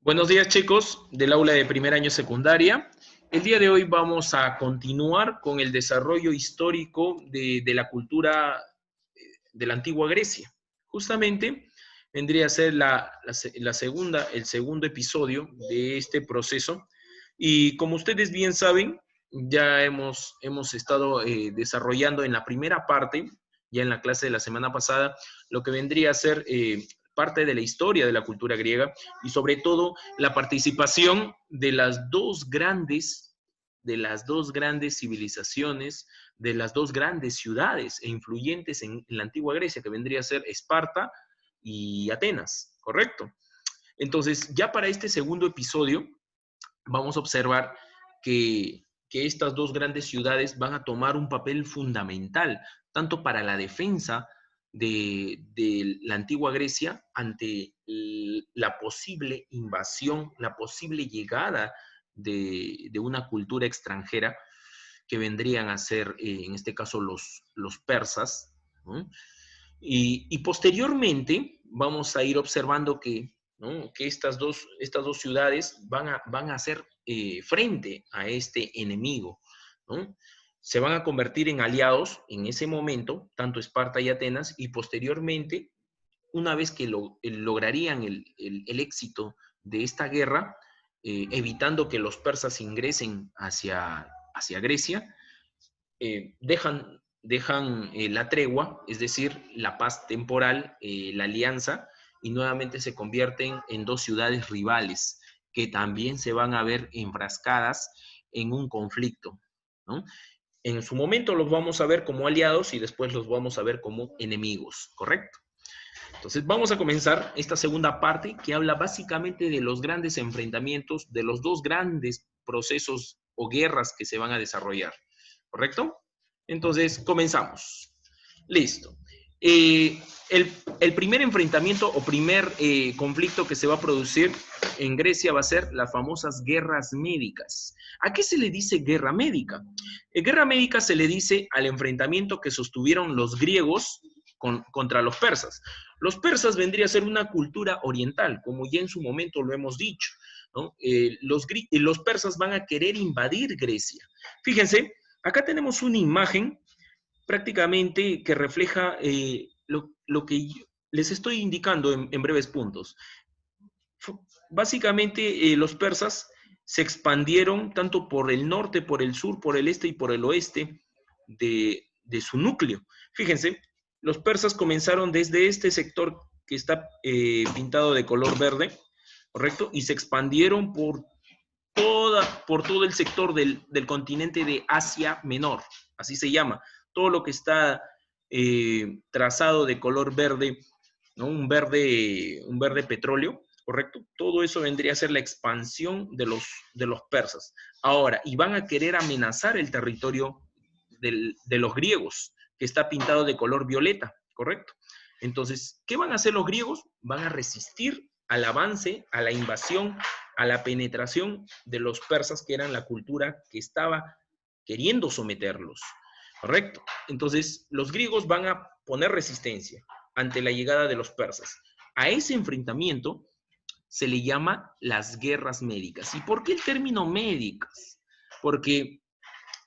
Buenos días, chicos, del aula de primer año secundaria. El día de hoy vamos a continuar con el desarrollo histórico de la cultura de la antigua Grecia. Justamente vendría a ser el segundo episodio de este proceso. Y como ustedes bien saben, ya hemos estado desarrollando en la primera parte, ya en la clase de la semana pasada, lo que vendría a ser parte de la historia de la cultura griega y sobre todo la participación de las dos grandes civilizaciones, de las dos grandes ciudades e influyentes en la antigua Grecia, que vendría a ser Esparta y Atenas, ¿correcto? Entonces, ya para este segundo episodio, vamos a observar que estas dos grandes ciudades van a tomar un papel fundamental, tanto para la defensa de la antigua Grecia ante la posible invasión, la posible llegada de una cultura extranjera que vendrían a ser, en este caso, los persas, ¿no? Y posteriormente vamos a ir observando que, ¿no?, que estas dos ciudades van a hacer frente a este enemigo, ¿no? Se van a convertir en aliados en ese momento, tanto Esparta y Atenas, y posteriormente, una vez que lograrían el éxito de esta guerra, evitando que los persas ingresen hacia Grecia, dejan la tregua, es decir, la paz temporal, la alianza, y nuevamente se convierten en dos ciudades rivales que también se van a ver enfrascadas en un conflicto, ¿no? En su momento los vamos a ver como aliados y después los vamos a ver como enemigos, ¿correcto? Entonces vamos a comenzar esta segunda parte que habla básicamente de los grandes enfrentamientos, de los dos grandes procesos o guerras que se van a desarrollar, ¿correcto? Entonces comenzamos. Listo. Eh, el primer enfrentamiento o primer conflicto que se va a producir en Grecia va a ser las famosas guerras médicas. ¿A qué se le dice guerra médica? Guerra médica se le dice al enfrentamiento que sostuvieron los griegos contra los persas. Los persas vendría a ser una cultura oriental, como ya en su momento lo hemos dicho, ¿no? Los persas van a querer invadir Grecia. Fíjense, acá tenemos una imagen prácticamente que refleja lo que les estoy indicando en breves puntos. Básicamente, los persas se expandieron tanto por el norte, por el sur, por el este y por el oeste de su núcleo. Fíjense, los persas comenzaron desde este sector que está pintado de color verde, ¿correcto? Y se expandieron por todo el sector del continente de Asia Menor, así se llama. Todo lo que está trazado de color verde, ¿no? Un verde petróleo, ¿correcto? Todo eso vendría a ser la expansión de los persas. Ahora, y van a querer amenazar el territorio de los griegos, que está pintado de color violeta, ¿correcto? Entonces, ¿qué van a hacer los griegos? Van a resistir al avance, a la invasión, a la penetración de los persas, que eran la cultura que estaba queriendo someterlos, ¿correcto? Entonces, los griegos van a poner resistencia ante la llegada de los persas. A ese enfrentamiento se le llama las guerras médicas. ¿Y por qué el término médicas? Porque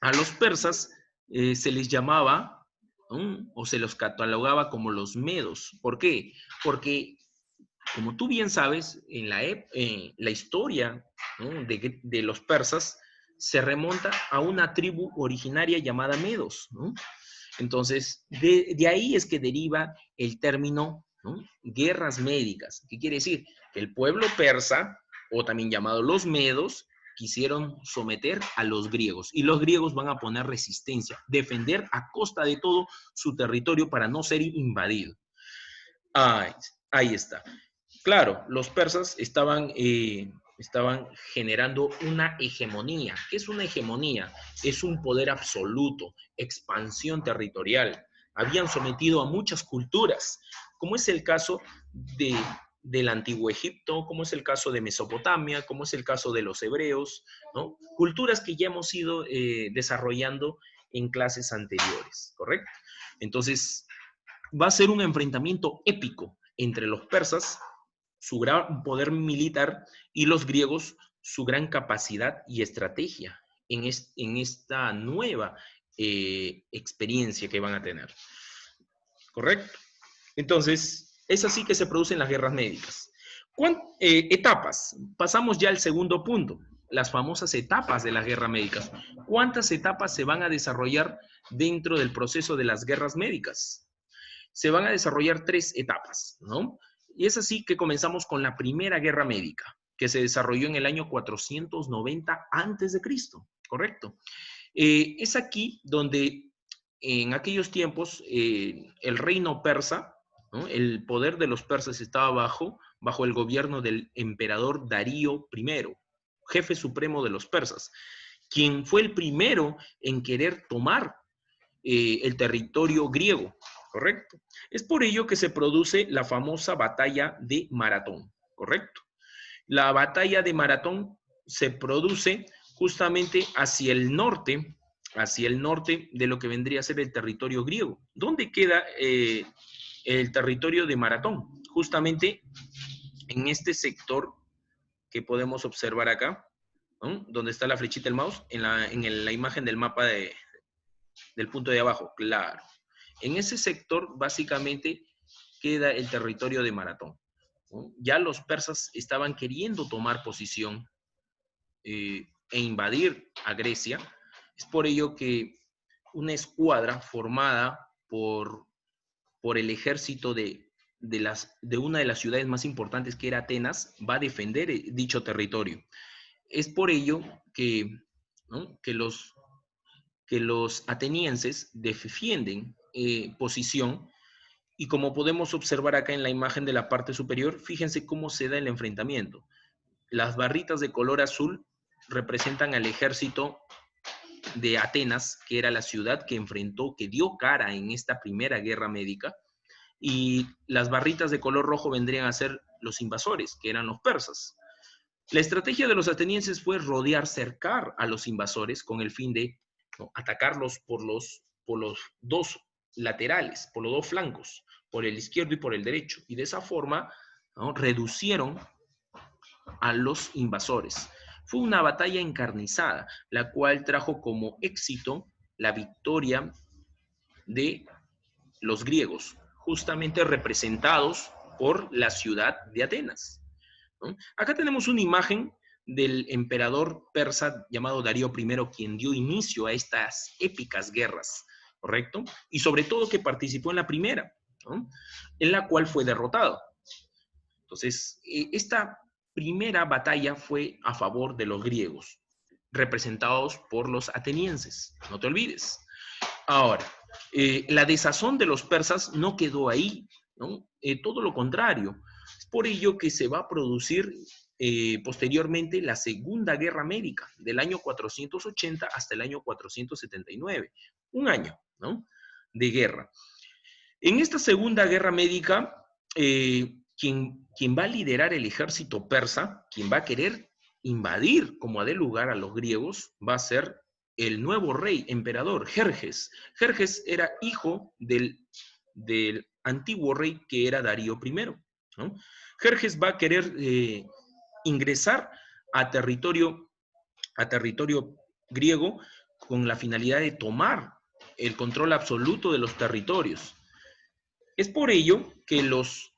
a los persas se les llamaba, ¿no?, o se los catalogaba como los medos. ¿Por qué? Porque, como tú bien sabes, la historia, ¿no?, de los persas se remonta a una tribu originaria llamada Medos, ¿no? Entonces, de ahí es que deriva el término, ¿no?, guerras médicas. ¿Qué quiere decir? Que el pueblo persa, o también llamado los medos, quisieron someter a los griegos. Y los griegos van a poner resistencia, defender a costa de todo su territorio para no ser invadido. Ahí, ahí está. Claro, los persas estaban generando una hegemonía. ¿Qué es una hegemonía? Es un poder absoluto, expansión territorial. Habían sometido a muchas culturas, como es el caso del antiguo Egipto, como es el caso de Mesopotamia, como es el caso de los hebreos, ¿no? Culturas que ya hemos ido desarrollando en clases anteriores, ¿correcto? Entonces, va a ser un enfrentamiento épico entre los persas su gran poder militar y los griegos su gran capacidad y estrategia en esta nueva experiencia que van a tener. ¿Correcto? Entonces, es así que se producen las guerras médicas. Etapas. Pasamos ya al segundo punto, las famosas etapas de las guerras médicas. ¿Cuántas etapas se van a desarrollar dentro del proceso de las guerras médicas? Se van a desarrollar 3 etapas, ¿no? Y es así que comenzamos con la primera guerra médica, que se desarrolló en el año 490 antes de Cristo, ¿correcto? Es aquí donde en aquellos tiempos el reino persa, ¿no? El poder de los persas estaba bajo el gobierno del emperador Darío I, jefe supremo de los persas, quien fue el primero en querer tomar el territorio griego, ¿correcto? Es por ello que se produce la famosa batalla de Maratón, ¿correcto? La batalla de Maratón se produce justamente hacia el norte de lo que vendría a ser el territorio griego. ¿Dónde queda el territorio de Maratón? Justamente en este sector que podemos observar acá, ¿no? Donde está la flechita del mouse, en la imagen del mapa del punto de abajo, claro. En ese sector básicamente queda el territorio de Maratón, ¿no? Ya los persas estaban queriendo tomar posición e invadir a Grecia. Es por ello que una escuadra formada por el ejército de una de las ciudades más importantes, que era Atenas, va a defender dicho territorio. Es por ello que, ¿no? que los atenienses defienden posición, y como podemos observar acá en la imagen de la parte superior, fíjense cómo se da el enfrentamiento. Las barritas de color azul representan al ejército de Atenas, que era la ciudad que enfrentó, que dio cara en esta primera guerra médica, y las barritas de color rojo vendrían a ser los invasores, que eran los persas. La estrategia de los atenienses fue rodear, cercar a los invasores con el fin de, ¿no?, atacarlos por los dos laterales, por los dos flancos, por el izquierdo y por el derecho. Y de esa forma, ¿no?, reducieron a los invasores. Fue una batalla encarnizada, la cual trajo como éxito la victoria de los griegos, justamente representados por la ciudad de Atenas, ¿no? Acá tenemos una imagen del emperador persa llamado Darío I, quien dio inicio a estas épicas guerras, ¿correcto? Y sobre todo que participó en la primera, ¿no?, en la cual fue derrotado. Entonces, esta primera batalla fue a favor de los griegos, representados por los atenienses, no te olvides. Ahora, la desazón de los persas no quedó ahí, ¿no? Todo lo contrario. Es por ello que se va a producir posteriormente la Segunda Guerra Médica, del año 480 hasta el año 479. Un año, ¿no?, de guerra. En esta Segunda Guerra Médica, quien va a liderar el ejército persa, quien va a querer invadir como a dé lugar a los griegos, va a ser el nuevo rey, emperador, Jerjes. Jerjes era hijo del antiguo rey que era Darío I, ¿no? Jerjes va a querer ingresar a territorio griego con la finalidad de tomar el control absoluto de los territorios. Es por ello que los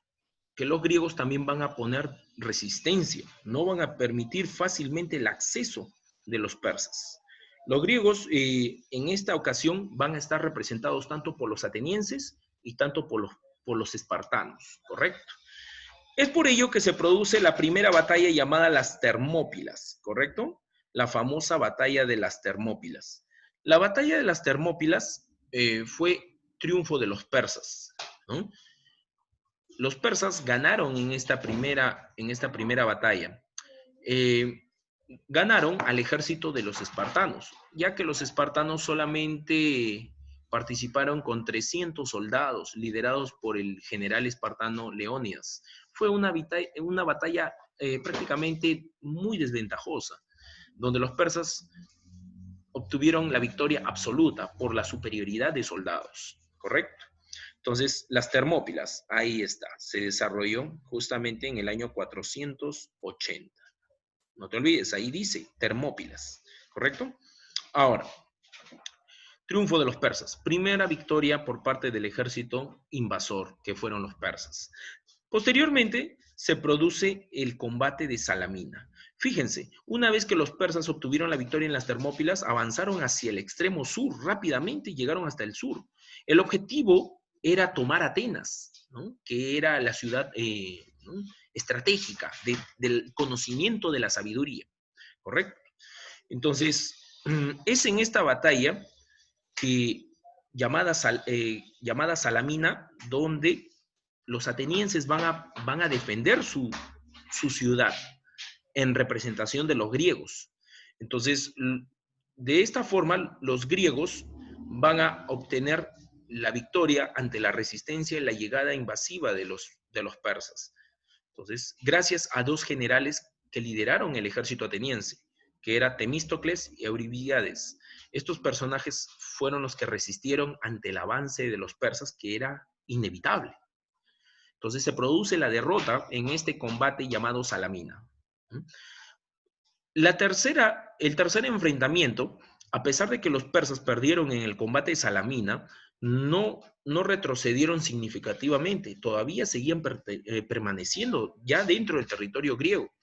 griegos también van a poner resistencia, no van a permitir fácilmente el acceso de los persas. Los griegos en esta ocasión van a estar representados tanto por los atenienses y tanto por los espartanos, ¿correcto? Es por ello que se produce la primera batalla llamada las Termópilas, ¿correcto? La famosa batalla de las Termópilas. La batalla de las Termópilas fue triunfo de los persas, ¿no? Los persas ganaron en esta primera batalla. Ganaron al ejército de los espartanos, ya que los espartanos solamente participaron con 300 soldados, liderados por el general espartano Leónidas. Fue una batalla prácticamente muy desventajosa, donde los persas obtuvieron la victoria absoluta por la superioridad de soldados, ¿correcto? Entonces, las Termópilas, ahí está, se desarrolló justamente en el año 480. No te olvides, ahí dice Termópilas, ¿correcto? Ahora, triunfo de los persas. Primera victoria por parte del ejército invasor, que fueron los persas. Posteriormente, se produce el combate de Salamina. Fíjense, una vez que los persas obtuvieron la victoria en las Termópilas, avanzaron hacia el extremo sur rápidamente y llegaron hasta el sur. El objetivo era tomar Atenas, ¿no? Que era la ciudad ¿no? estratégica del conocimiento de la sabiduría, ¿correcto? Entonces, es en esta batalla que, llamada Salamina, donde los atenienses van a defender su ciudad en representación de los griegos. Entonces, de esta forma, los griegos van a obtener la victoria ante la resistencia y la llegada invasiva de los persas. Entonces, gracias a dos generales que lideraron el ejército ateniense, que era Temístocles y Euríbiades. Estos personajes fueron los que resistieron ante el avance de los persas, que era inevitable. Entonces se produce la derrota en este combate llamado Salamina. El tercer enfrentamiento, a pesar de que los persas perdieron en el combate de Salamina, no retrocedieron significativamente, todavía seguían permaneciendo ya dentro del territorio griego.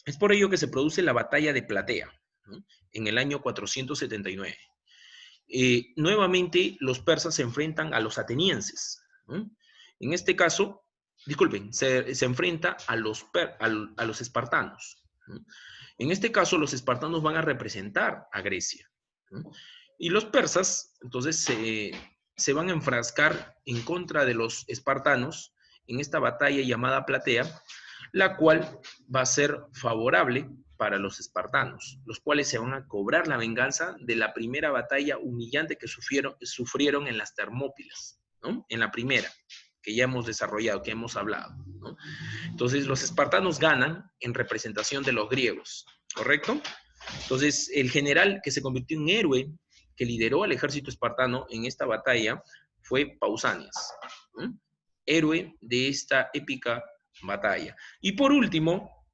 Es por ello que se produce la batalla de Platea, ¿no? En el año 479. Nuevamente los persas se enfrentan a los atenienses, ¿no? En este caso, disculpen, se enfrenta a los espartanos, ¿no? En este caso, los espartanos van a representar a Grecia, ¿no? Y los persas, entonces, se van a enfrascar en contra de los espartanos en esta batalla llamada Platea, la cual va a ser favorable para los espartanos, los cuales se van a cobrar la venganza de la primera batalla humillante que sufrieron en las Termópilas, ¿no? En la primera, que ya hemos desarrollado, que hemos hablado, ¿no? Entonces, los espartanos ganan en representación de los griegos, ¿correcto? Entonces, el general que se convirtió en héroe, que lideró al ejército espartano en esta batalla, fue Pausanias, ¿no? Héroe de esta épica batalla. Y por último,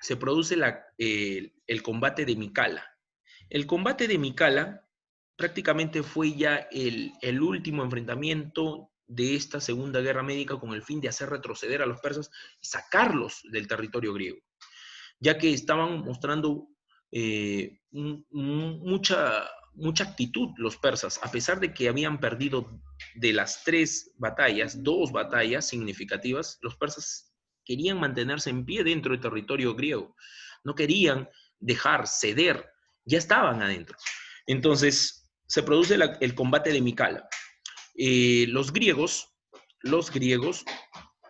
se produce el combate de Micala. El combate de Micala prácticamente fue ya el último enfrentamiento de esta Segunda Guerra Médica con el fin de hacer retroceder a los persas y sacarlos del territorio griego, ya que estaban mostrando mucha actitud los persas, a pesar de que habían perdido de las 2 batallas significativas. Los persas querían mantenerse en pie dentro del territorio griego, no querían dejar ceder, ya estaban adentro. Entonces se produce el combate de Micala. Los griegos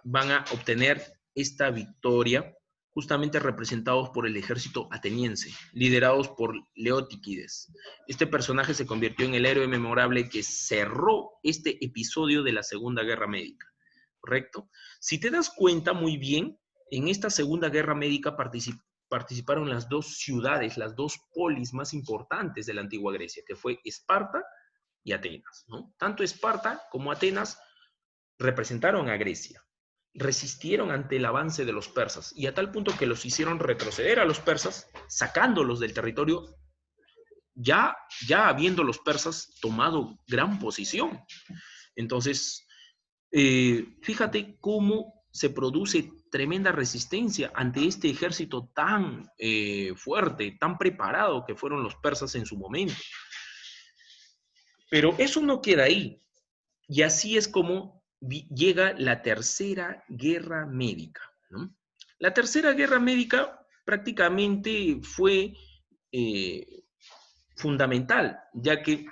van a obtener esta victoria justamente representados por el ejército ateniense, liderados por Leotíquides. Este personaje se convirtió en el héroe memorable que cerró este episodio de la Segunda Guerra Médica, ¿correcto? Si te das cuenta muy bien, en esta Segunda Guerra Médica participaron las 2 ciudades, las 2 polis más importantes de la antigua Grecia, que fue Esparta y Atenas, ¿no? Tanto Esparta como Atenas representaron a Grecia, resistieron ante el avance de los persas y a tal punto que los hicieron retroceder a los persas, sacándolos del territorio, ya habiendo los persas tomado gran posición. Entonces, fíjate cómo se produce tremenda resistencia ante este ejército tan fuerte, tan preparado que fueron los persas en su momento. Pero eso no queda ahí. Y así es como llega la Tercera Guerra Médica, ¿no? La Tercera Guerra Médica prácticamente fue fundamental, ya que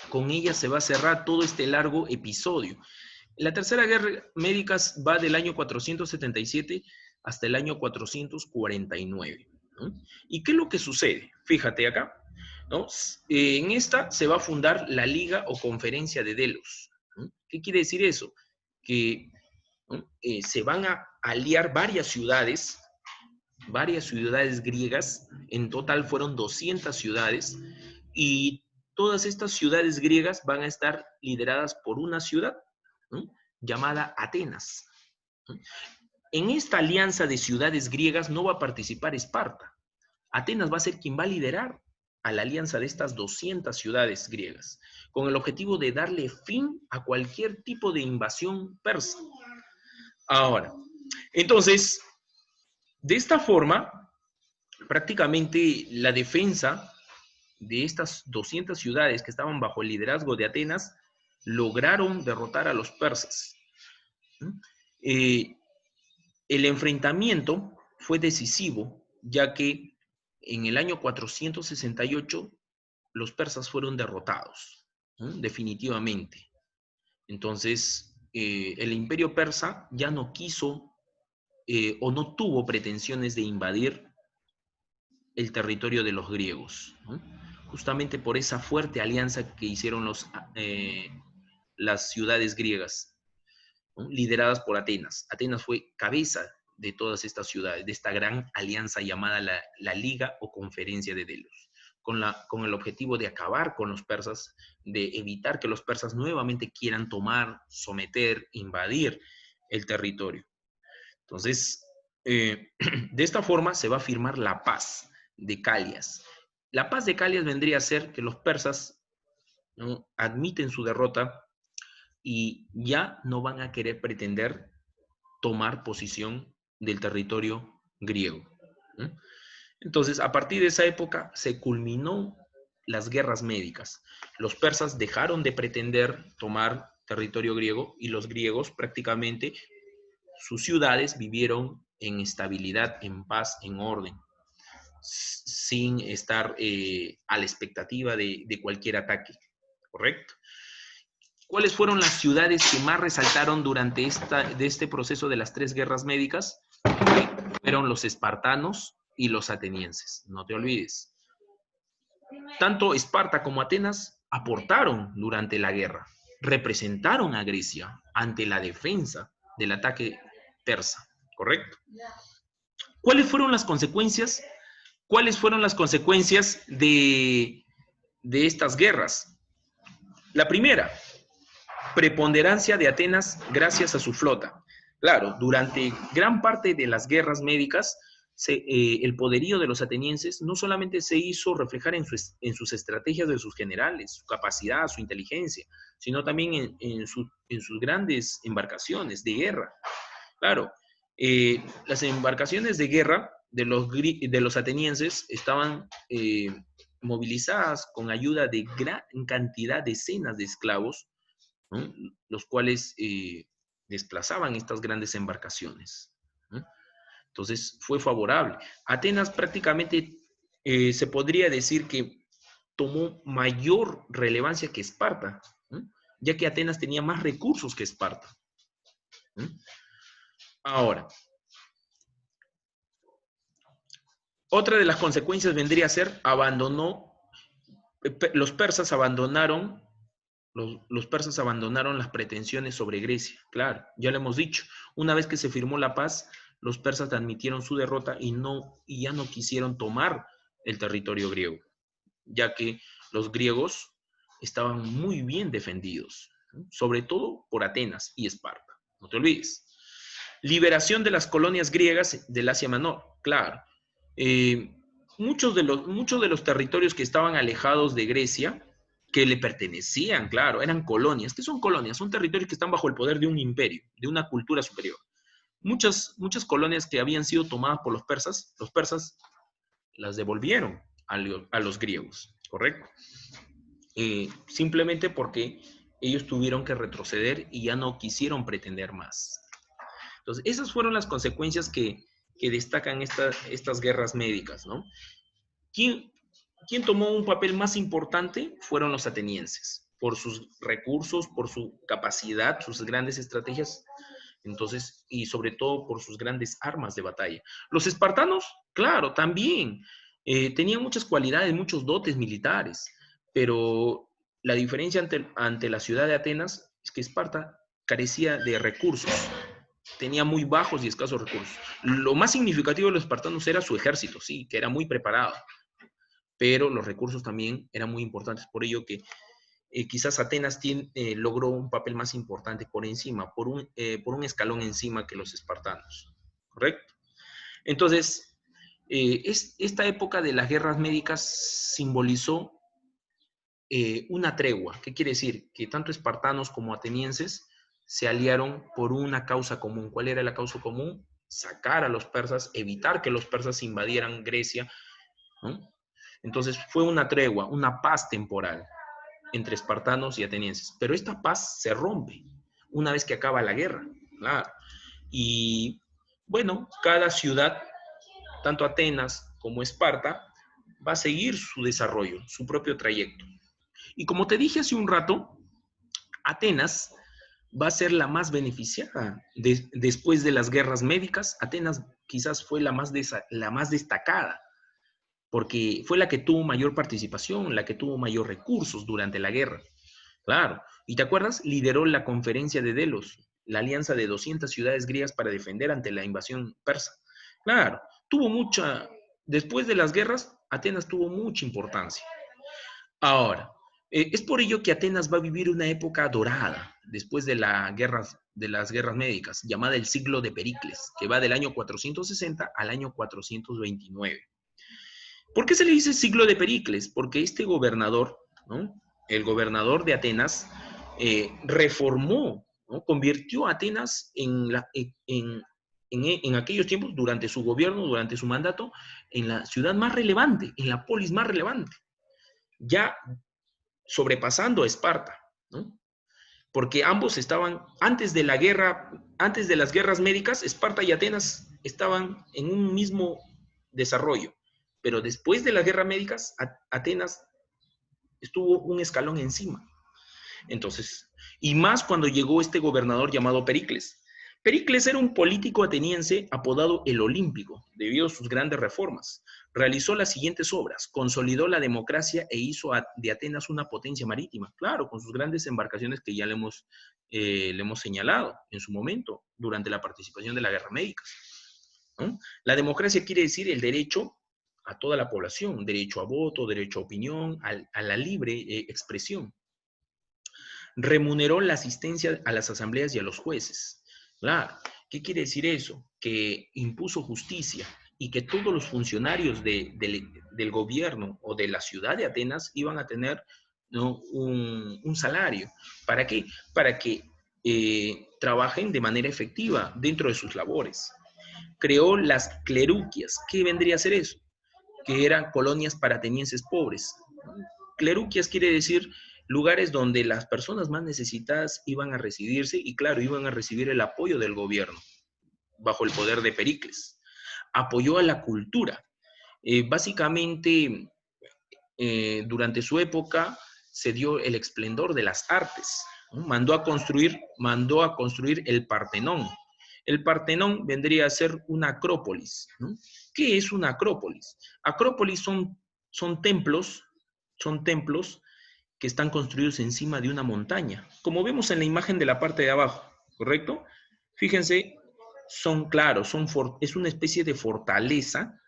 con ella se va a cerrar todo este largo episodio. La Tercera Guerra Médica va del año 477 hasta el año 449, ¿no? ¿Y qué es lo que sucede? Fíjate acá, ¿no? En esta se va a fundar la Liga o Conferencia de Delos, ¿no? ¿Qué quiere decir eso? Que, ¿no? Se van a aliar varias ciudades griegas, en total fueron 200 ciudades, y todas estas ciudades griegas van a estar lideradas por una ciudad, ¿no?, llamada Atenas. En esta alianza de ciudades griegas no va a participar Esparta. Atenas va a ser quien va a liderar a la alianza de estas 200 ciudades griegas, con el objetivo de darle fin a cualquier tipo de invasión persa. Ahora, entonces, de esta forma, prácticamente la defensa de estas 200 ciudades que estaban bajo el liderazgo de Atenas lograron derrotar a los persas. El enfrentamiento fue decisivo, ya que en el año 468 los persas fueron derrotados, ¿no?, definitivamente. Entonces, el imperio persa ya no quiso o no tuvo pretensiones de invadir el territorio de los griegos, ¿no?, justamente por esa fuerte alianza que hicieron las ciudades griegas, ¿no?, lideradas por Atenas. Atenas fue cabeza de todas estas ciudades, de esta gran alianza llamada la Liga o Conferencia de Delos, con el objetivo de acabar con los persas, de evitar que los persas nuevamente quieran tomar, someter, invadir el territorio. Entonces, de esta forma se va a firmar la paz de Calias. La paz de Calias vendría a ser que los persas, ¿no?, admiten su derrota y ya no van a querer pretender tomar posición del territorio griego, ¿no? Entonces, a partir de esa época se culminó las guerras médicas. Los persas dejaron de pretender tomar territorio griego y los griegos prácticamente sus ciudades vivieron en estabilidad, en paz, en orden, sin estar a la expectativa de cualquier ataque, ¿correcto? ¿Cuáles fueron las ciudades que más resaltaron durante este proceso de las 3 guerras médicas? Fueron los espartanos y los atenienses, no te olvides. Tanto Esparta como Atenas aportaron durante la guerra, representaron a Grecia ante la defensa del ataque persa, ¿correcto? ¿Cuáles fueron las consecuencias? ¿Cuáles fueron las consecuencias de estas guerras? La primera, preponderancia de Atenas gracias a su flota. Claro, durante gran parte de las guerras médicas, el poderío de los atenienses no solamente se hizo reflejar en sus estrategias de sus generales, su capacidad, su inteligencia, sino también en sus grandes embarcaciones de guerra. Claro, las embarcaciones de guerra de los atenienses estaban movilizadas con ayuda de gran cantidad, decenas de esclavos, ¿no?, los cuales desplazaban estas grandes embarcaciones, ¿no? Entonces fue favorable. Atenas prácticamente se podría decir que tomó mayor relevancia que Esparta, ¿no?, ya que Atenas tenía más recursos que Esparta, ¿no? Ahora, otra de las consecuencias vendría a ser los persas abandonaron las pretensiones sobre Grecia. Claro, ya lo hemos dicho. Una vez que se firmó la paz, los persas admitieron su derrota y ya no quisieron tomar el territorio griego, ya que los griegos estaban muy bien defendidos, ¿no?, sobre todo por Atenas y Esparta. No te olvides. Liberación de las colonias griegas del Asia Menor. Claro. Muchos de los territorios que estaban alejados de Grecia, que le pertenecían, claro, eran colonias. ¿Qué son colonias? Son territorios que están bajo el poder de un imperio, de una cultura superior. Muchas colonias que habían sido tomadas por los persas las devolvieron a los griegos, ¿correcto? Simplemente porque ellos tuvieron que retroceder y ya no quisieron pretender más. Entonces, esas fueron las consecuencias que destacan estas guerras médicas, ¿no? ¿Quién tomó un papel más importante? Fueron los atenienses, por sus recursos, por su capacidad, sus grandes estrategias, entonces, y sobre todo por sus grandes armas de batalla. Los espartanos, claro, también tenían muchas cualidades, muchos dotes militares, pero la diferencia ante la ciudad de Atenas es que Esparta carecía de recursos, tenía muy bajos y escasos recursos. Lo más significativo de los espartanos era su ejército, sí, que era muy preparado, pero los recursos también eran muy importantes, por ello que quizás Atenas logró un papel más importante por encima, por un escalón encima que los espartanos, ¿correcto? Entonces, esta época de las guerras médicas simbolizó una tregua. ¿Qué quiere decir? Que tanto espartanos como atenienses se aliaron por una causa común. ¿Cuál era la causa común? Sacar a los persas, evitar que los persas invadieran Grecia, ¿no? Entonces fue una tregua, una paz temporal entre espartanos y atenienses. Pero esta paz se rompe una vez que acaba la guerra, claro. Y bueno, cada ciudad, tanto Atenas como Esparta, va a seguir su desarrollo, su propio trayecto. Y como te dije hace un rato, Atenas va a ser la más beneficiada después de las guerras médicas. Atenas quizás fue la más destacada, porque fue la que tuvo mayor participación, la que tuvo mayor recursos durante la guerra. Claro. ¿Y te acuerdas? Lideró la conferencia de Delos, la alianza de 200 ciudades griegas para defender ante la invasión persa. Claro, tuvo mucha, después de las guerras, Atenas tuvo mucha importancia. Ahora, es por ello que Atenas va a vivir una época dorada después de las guerras médicas, llamada el siglo de Pericles, que va del año 460 al año 429. ¿Por qué se le dice siglo de Pericles? Porque este gobernador, ¿no? El gobernador de Atenas, reformó, ¿no? Convirtió a Atenas en aquellos tiempos, durante su gobierno, durante su mandato, en la ciudad más relevante, en la polis más relevante, ya sobrepasando a Esparta, ¿no? Porque ambos estaban, antes de la guerra, antes de las guerras médicas, Esparta y Atenas estaban en un mismo desarrollo, pero después de las guerras médicas, Atenas estuvo un escalón encima. Entonces, y más cuando llegó este gobernador llamado Pericles. Pericles era un político ateniense apodado el Olímpico, debido a sus grandes reformas. Realizó las siguientes obras: consolidó la democracia e hizo de Atenas una potencia marítima, claro, con sus grandes embarcaciones que ya le hemos señalado en su momento, durante la participación de la guerra médica, ¿no? La democracia quiere decir el derecho a toda la población, derecho a voto, derecho a opinión, a la libre expresión. Remuneró la asistencia a las asambleas y a los jueces. Claro, ¿qué quiere decir eso? Que impuso justicia y que todos los funcionarios del gobierno o de la ciudad de Atenas iban a tener, ¿no? un salario. ¿Para qué? Para que trabajen de manera efectiva dentro de sus labores. Creó las cleruquias. ¿Qué vendría a ser eso? Que eran colonias para atenienses pobres. Cleruquias quiere decir lugares donde las personas más necesitadas iban a residirse y, claro, iban a recibir el apoyo del gobierno bajo el poder de Pericles. Apoyó a la cultura. Básicamente, durante su época se dio el esplendor de las artes, ¿no? Mandó a construir el Partenón. El Partenón vendría a ser una acrópolis, ¿no? ¿Qué es una acrópolis? Acrópolis son templos que están construidos encima de una montaña, como vemos en la imagen de la parte de abajo, ¿correcto? Fíjense, son claros, es una especie de fortaleza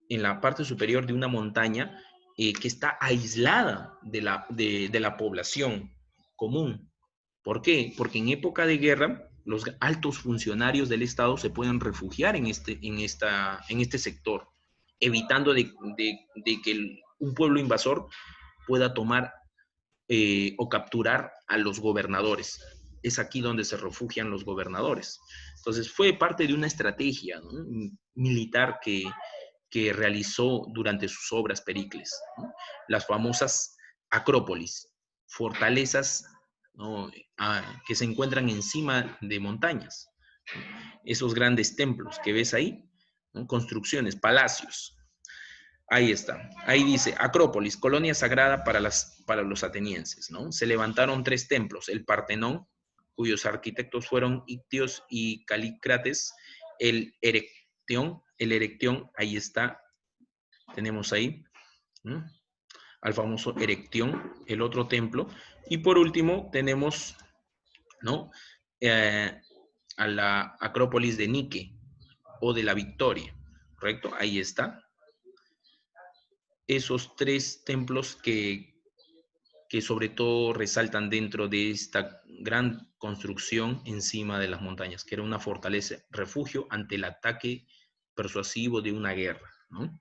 en la parte superior de una montaña, que está aislada de la población común. ¿Por qué? Porque en época de guerra, los altos funcionarios del Estado se pueden refugiar en este sector, evitando de que un pueblo invasor pueda tomar o capturar a los gobernadores. Es aquí donde se refugian los gobernadores. Entonces fue parte de una estrategia, ¿no? militar que realizó durante sus obras Pericles, ¿no? Las famosas acrópolis, fortalezas, ¿no? Que se encuentran encima de montañas. Esos grandes templos que ves ahí, ¿no? Construcciones, palacios. Ahí está. Ahí dice, Acrópolis, colonia sagrada para los atenienses, ¿no? Se levantaron 3 templos, el Partenón, cuyos arquitectos fueron Ictios y Calícrates, el Erectión, ahí está, tenemos ahí, ¿no? Al famoso Erectión, el otro templo, y por último tenemos, ¿no? Eh, a la Acrópolis de Nike o de la Victoria, ¿correcto? Ahí está. esos tres templos que sobre todo resaltan dentro de esta gran construcción encima de las montañas, que era una fortaleza, refugio ante el ataque persuasivo de una guerra, ¿no?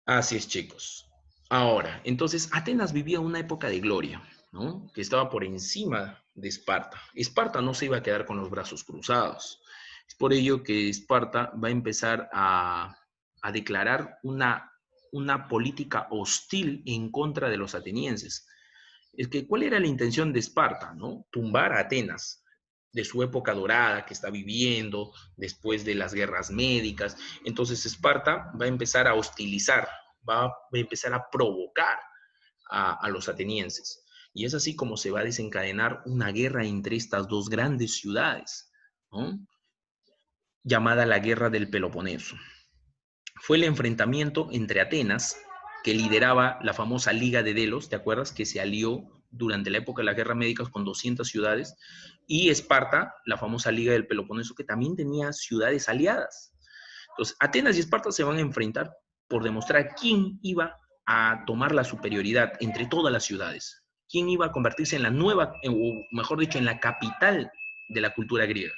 Así es, chicos. Ahora, entonces, Atenas vivía una época de gloria, ¿no? Que estaba por encima de Esparta. Esparta no se iba a quedar con los brazos cruzados. Es por ello que Esparta va a empezar a declarar una política hostil en contra de los atenienses. Es que, ¿cuál era la intención de Esparta, no? Tumbar a Atenas de su época dorada que está viviendo después de las guerras médicas. Entonces Esparta va a empezar a hostilizar, va a empezar a provocar a los atenienses. Y es así como se va a desencadenar una guerra entre estas dos grandes ciudades, ¿no? Llamada la Guerra del Peloponeso. Fue el enfrentamiento entre Atenas, que lideraba la famosa Liga de Delos, ¿te acuerdas? Que se alió durante la época de las guerras médicas con 200 ciudades, y Esparta, la famosa Liga del Peloponeso, que también tenía ciudades aliadas. Entonces, Atenas y Esparta se van a enfrentar por demostrar quién iba a tomar la superioridad entre todas las ciudades, quién iba a convertirse en la nueva, o mejor dicho, en la capital de la cultura griega.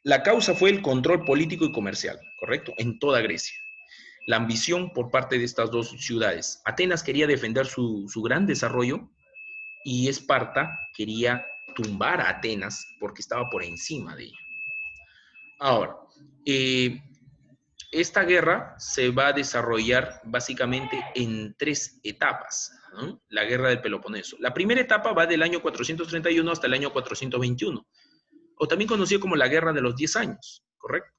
La causa fue el control político y comercial, ¿correcto? En toda Grecia. La ambición por parte de estas dos ciudades. Atenas quería defender su gran desarrollo y Esparta quería tumbar a Atenas porque estaba por encima de ella. Ahora, esta guerra se va a desarrollar básicamente en tres etapas, ¿no? La guerra del Peloponeso. La primera etapa va del año 431 hasta el año 421, o también conocido como la guerra de los 10 años, ¿correcto?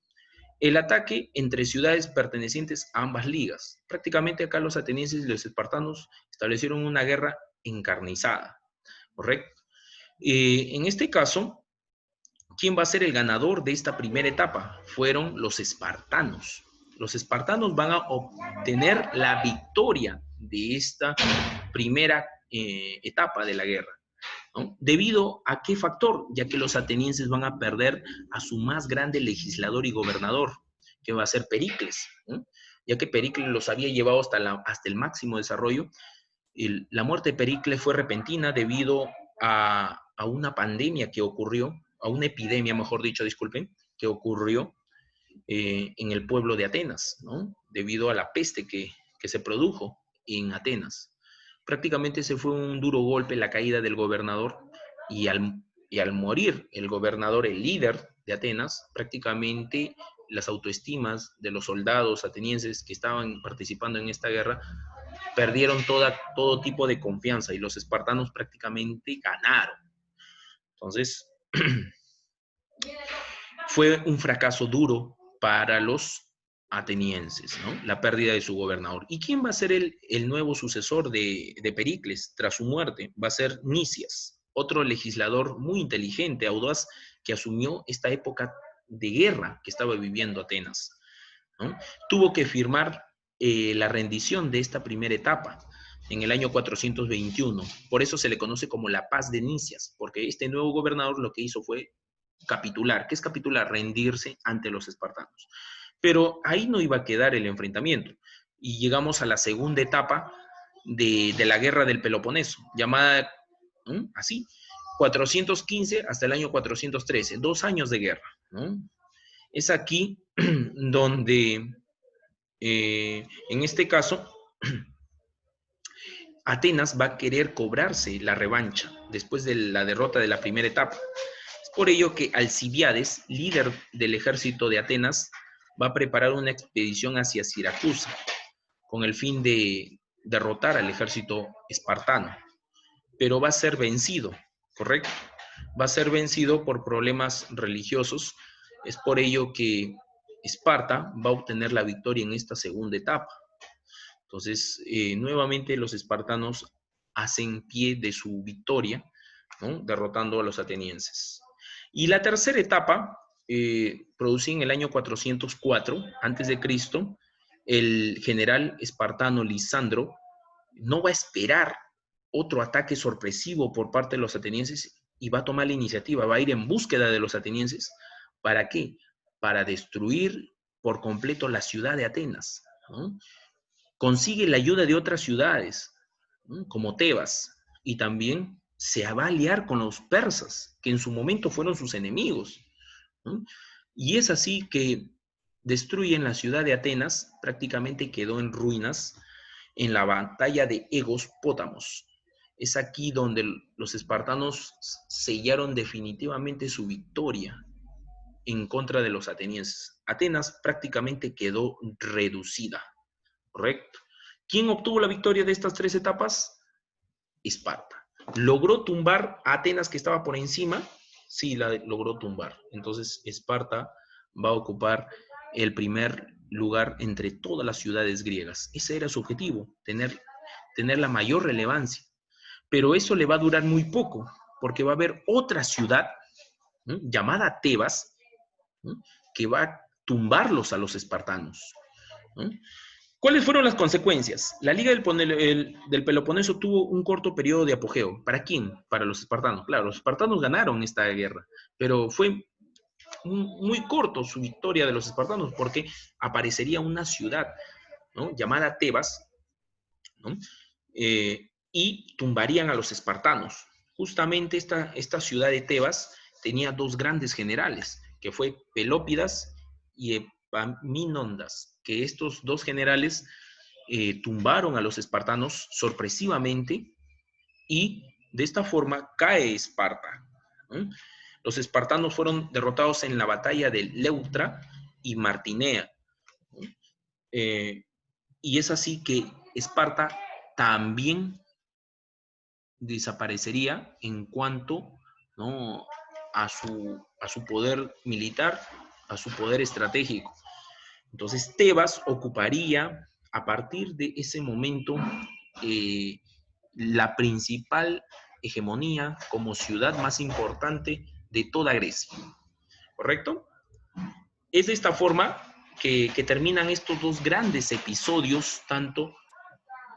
El ataque entre ciudades pertenecientes a ambas ligas. Prácticamente acá los atenienses y los espartanos establecieron una guerra encarnizada, ¿correcto? En este caso, ¿quién va a ser el ganador de esta primera etapa? Fueron los espartanos. Los espartanos van a obtener la victoria de esta primera etapa de la guerra, ¿no? ¿Debido a qué factor? Ya que los atenienses van a perder a su más grande legislador y gobernador, que va a ser Pericles, ¿no? Ya que Pericles los había llevado hasta el máximo desarrollo. La muerte de Pericles fue repentina debido a una pandemia que ocurrió, a una epidemia, mejor dicho, disculpen, que ocurrió en el pueblo de Atenas, ¿no? Debido a la peste que se produjo en Atenas. Prácticamente se fue un duro golpe la caída del gobernador y al morir el gobernador, el líder de Atenas, prácticamente las autoestimas de los soldados atenienses que estaban participando en esta guerra perdieron todo tipo de confianza y los espartanos prácticamente ganaron. Entonces, fue un fracaso duro para los atenienses, ¿no? La pérdida de su gobernador. ¿Y quién va a ser el nuevo sucesor de Pericles tras su muerte? Va a ser Nicias, otro legislador muy inteligente, audaz, que asumió esta época de guerra que estaba viviendo Atenas, ¿no? Tuvo que firmar la rendición de esta primera etapa en el año 421. Por eso se le conoce como la paz de Nicias, porque este nuevo gobernador lo que hizo fue capitular. ¿Qué es capitular? Rendirse ante los espartanos. Pero ahí no iba a quedar el enfrentamiento. Y llegamos a la segunda etapa de la guerra del Peloponeso, llamada así, 415 hasta el año 413, 2 años de guerra, ¿no? Es aquí donde, en este caso, Atenas va a querer cobrarse la revancha después de la derrota de la primera etapa. Es por ello que Alcibiades, líder del ejército de Atenas, va a preparar una expedición hacia Siracusa con el fin de derrotar al ejército espartano, pero va a ser vencido, ¿correcto? Va a ser vencido por problemas religiosos. Es por ello que Esparta va a obtener la victoria en esta segunda etapa. Entonces, nuevamente los espartanos hacen pie de su victoria, ¿no? Derrotando a los atenienses. Y la tercera etapa, producida en el año 404 a.C., el general espartano Lisandro no va a esperar otro ataque sorpresivo por parte de los atenienses y va a tomar la iniciativa, va a ir en búsqueda de los atenienses. ¿Para qué? Para destruir por completo la ciudad de Atenas, ¿no? Consigue la ayuda de otras ciudades, ¿no? Como Tebas, y también se va a aliar con los persas, que en su momento fueron sus enemigos, ¿no? Y es así que destruyen la ciudad de Atenas, prácticamente quedó en ruinas en la batalla de Egos Pótamos. Es aquí donde los espartanos sellaron definitivamente su victoria en contra de los atenienses. Atenas prácticamente quedó reducida, ¿correcto? ¿Quién obtuvo la victoria de estas tres etapas? Esparta. ¿Logró tumbar a Atenas que estaba por encima? Sí, la logró tumbar. Entonces, Esparta va a ocupar el primer lugar entre todas las ciudades griegas. Ese era su objetivo, tener la mayor relevancia. Pero eso le va a durar muy poco, porque va a haber otra ciudad, ¿no?, llamada Tebas, ¿no?, que va a tumbarlos a los espartanos, ¿no? ¿Cuáles fueron las consecuencias? La Liga del Peloponeso tuvo un corto periodo de apogeo. ¿Para quién? Para los espartanos. Claro, los espartanos ganaron esta guerra, pero fue muy corto su victoria de los espartanos porque aparecería una ciudad, ¿no?, llamada Tebas, ¿no?, y tumbarían a los espartanos. Justamente esta ciudad de Tebas tenía dos grandes generales, que fue Pelópidas y Epaminondas, que estos dos generales tumbaron a los espartanos sorpresivamente y de esta forma cae Esparta, ¿no? Los espartanos fueron derrotados en la batalla de Leuctra y Martinea, ¿no? Eh, y es así que Esparta también desaparecería en cuanto, ¿no?, a su poder militar, a su poder estratégico. Entonces Tebas ocuparía a partir de ese momento eh, la principal hegemonía como ciudad más importante de toda Grecia, ¿correcto? Es de esta forma que terminan estos dos grandes episodios, tanto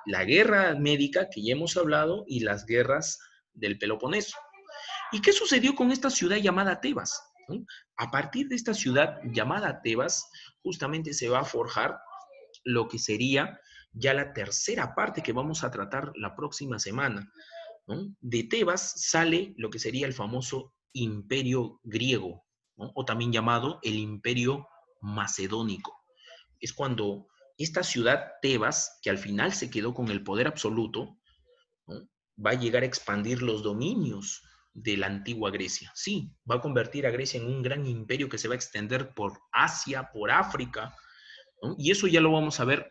la guerra médica que ya hemos hablado y las guerras del Peloponeso. ¿Y qué sucedió con esta ciudad llamada Tebas? ¿No? A partir de esta ciudad llamada Tebas, justamente se va a forjar lo que sería ya la tercera parte que vamos a tratar la próxima semana, ¿no? De Tebas sale lo que sería el famoso Imperio griego, ¿no?, o también llamado el Imperio macedónico. Es cuando esta ciudad Tebas, que al final se quedó con el poder absoluto, ¿no?, va a llegar a expandir los dominios de la antigua Grecia. Sí, va a convertir a Grecia en un gran imperio que se va a extender por Asia, por África, ¿no? Y eso ya lo vamos a ver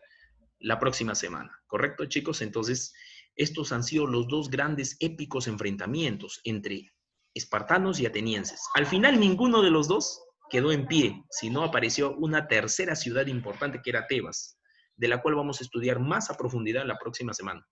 la próxima semana, ¿correcto, chicos? Entonces, estos han sido los dos grandes épicos enfrentamientos entre espartanos y atenienses. Al final, ninguno de los dos quedó en pie, sino apareció una tercera ciudad importante que era Tebas, de la cual vamos a estudiar más a profundidad la próxima semana.